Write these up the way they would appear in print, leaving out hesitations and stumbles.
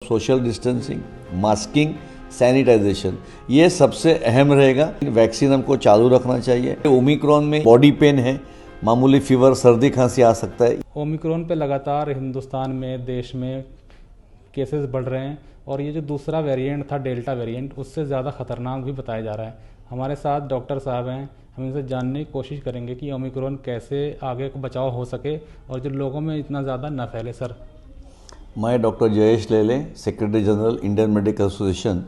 Social distancing, masking, sanitisation, ये सबसे अहम रहेगा। वैक्सीन हमको चालू रखना चाहिए। ओमिक्रॉन में बॉडी पेन है, मामूली फीवर, सर्दी खांसी आ सकता है। ओमिक्रॉन पे लगातार हिंदुस्तान में, देश में केसेस बढ़ रहे हैं और ये जो दूसरा वेरिएंट था, डेल्टा वेरिएंट, उससे ज़्यादा खतरनाक भी बताया जा रहा है। हमारे साथ डॉक्टर साहब हैं, हम इनसे जानने की कोशिश करेंगे कि ओमिक्रॉन कैसे आगे बचाव हो सके और जो लोगों में इतना ज़्यादा न फैले। सर, मैं डॉक्टर जयेश लेले, secretary general Indian medical association,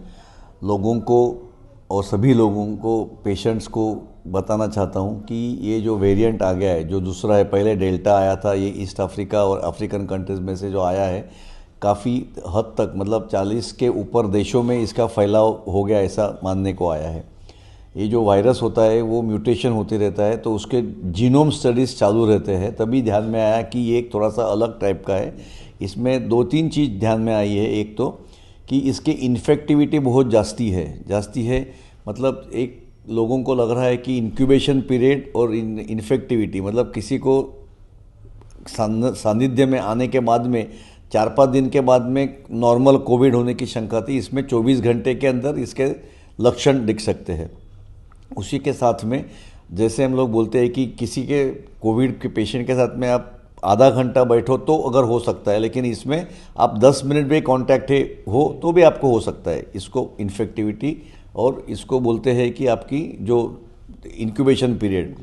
लोगों को और सभी लोगों को, पेशेंट्स को बताना चाहता हूं कि ये जो वेरिएंट आ गया है, जो दूसरा है, पहले डेल्टा आया था, ये ईस्ट अफ्रीका और अफ्रीकन कंट्रीज़ में से जो आया है, काफ़ी हद तक मतलब 40 के ऊपर देशों में इसका फैलाव हो गया, ऐसा मानने को आया है। ये जो वायरस होता है वो म्यूटेशन होते रहता है, तो उसके जीनोम स्टडीज़ चालू रहते हैं। तभी ध्यान में आया कि ये एक थोड़ा सा अलग टाइप का है। इसमें 2-3 चीज़ ध्यान में आई है। एक तो कि इसकी इन्फेक्टिविटी बहुत जास्ती है, मतलब एक लोगों को लग रहा है कि इंक्यूबेशन पीरियड और इन्फेक्टिविटी, मतलब किसी को सानिध्य में आने के बाद में 4-5 दिन के बाद में नॉर्मल कोविड होने की शंका थी। इसमें 24 घंटे के अंदर इसके लक्षण दिख सकते हैं। उसी के साथ में जैसे हम लोग बोलते हैं कि किसी के कोविड के पेशेंट के साथ में आप आधा घंटा बैठो तो अगर हो सकता है, लेकिन इसमें आप 10 मिनट भी कांटेक्ट हो तो भी आपको हो सकता है इसको इन्फेक्टिविटी, और इसको बोलते हैं कि आपकी जो इंक्यूबेशन पीरियड।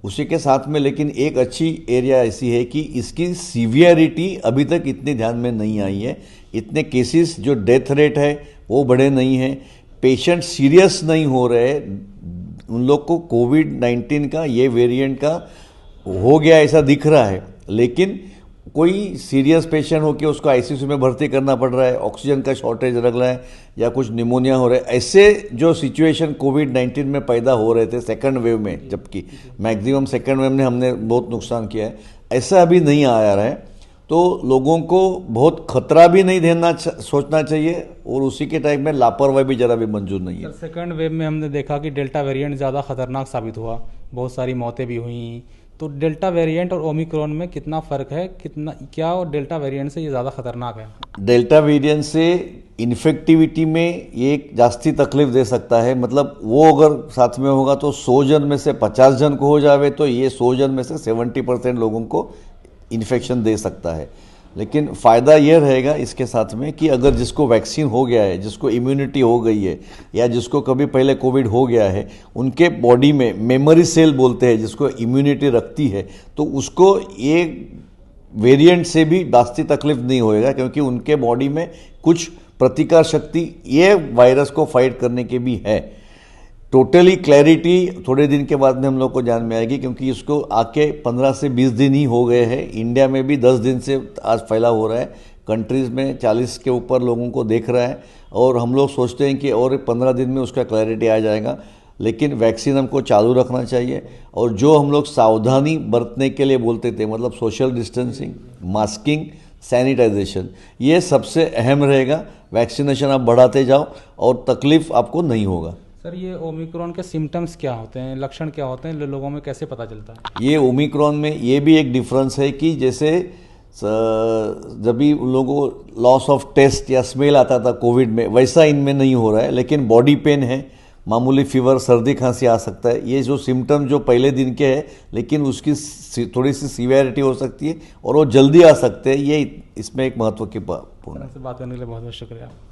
उसी के साथ में लेकिन एक अच्छी एरिया ऐसी है कि इसकी सीवियरिटी अभी तक इतनी ध्यान में नहीं आई है। इतने केसेस, जो डेथ रेट है वो बड़े नहीं हैं, पेशेंट सीरियस नहीं हो रहे। उन लोग को कोविड-19 का, ये वेरिएंट का हो गया ऐसा दिख रहा है, लेकिन कोई सीरियस पेशेंट हो के उसको आईसीयू में भर्ती करना पड़ रहा है, ऑक्सीजन का शॉर्टेज लग रहा है या कुछ निमोनिया हो रहा है। ऐसे जो सिचुएशन कोविड-19 में पैदा हो रहे थे सेकंड वेव में, जबकि मैक्सिमम सेकंड वेव ने हमने बहुत नुकसान किया है, ऐसा अभी नहीं आ रहा है। तो लोगों को बहुत खतरा भी नहीं देना सोचना चाहिए, और उसी के टाइम में लापरवाही भी जरा भी मंजूर नहीं है। सेकंड वेव में हमने देखा कि डेल्टा वेरिएंट ज़्यादा खतरनाक साबित हुआ, बहुत सारी मौतें भी हुई। तो डेल्टा वेरिएंट और ओमिक्रॉन में कितना फ़र्क है, क्या और डेल्टा वेरिएंट से ये ज़्यादा खतरनाक है? डेल्टा वेरिएंट से इन्फेक्टिविटी में ये एक जास्ती तकलीफ दे सकता है। मतलब वो अगर साथ में होगा तो 100 जन में से 50 जन को हो जावे, तो ये 100 जन में से 70% लोगों को इन्फेक्शन दे सकता है। लेकिन फ़ायदा ये रहेगा इसके साथ में कि अगर जिसको वैक्सीन हो गया है, जिसको इम्यूनिटी हो गई है, या जिसको कभी पहले कोविड हो गया है, उनके बॉडी में मेमोरी सेल बोलते हैं जिसको इम्यूनिटी रखती है, तो उसको ये वेरिएंट से भी जास्ती तकलीफ नहीं होएगा, क्योंकि उनके बॉडी में कुछ प्रतिकार शक्ति ये वायरस को फाइट करने के भी है। टोटली क्लैरिटी थोड़े दिन के बाद में हम लोग को जान में आएगी, क्योंकि इसको आके 15 से 20 दिन ही हो गए हैं। इंडिया में भी 10 दिन से आज फैला हो रहा है, कंट्रीज़ में 40 के ऊपर लोगों को देख रहा है, और हम लोग सोचते हैं कि और 15 दिन में उसका क्लैरिटी आ जाएगा। लेकिन वैक्सीन हमको चालू रखना चाहिए, और जो हम लोग सावधानी बरतने के लिए बोलते थे, मतलब सोशल डिस्टेंसिंग, मास्किंग, सैनिटाइजेशन, ये सबसे अहम रहेगा। वैक्सीनेशन आप बढ़ाते जाओ और तकलीफ आपको नहीं होगा। सर, ये ओमिक्रॉन के सिम्टम्स क्या होते हैं, लक्षण क्या होते हैं, लोगों में कैसे पता चलता है? ये ओमिक्रॉन में ये भी एक डिफरेंस है कि जैसे जब भी उन लोगों को लॉस ऑफ टेस्ट या स्मेल आता था कोविड में, वैसा इनमें नहीं हो रहा है। लेकिन बॉडी पेन है, मामूली फीवर, सर्दी खांसी आ सकता है। ये जो सिम्टम जो पहले दिन के हैं, लेकिन उसकी थोड़ी सी सीवियरिटी हो सकती है और वो जल्दी आ सकते हैं। ये इसमें एक महत्व की पूर्ण है। बात करने के लिए बहुत बहुत शुक्रिया।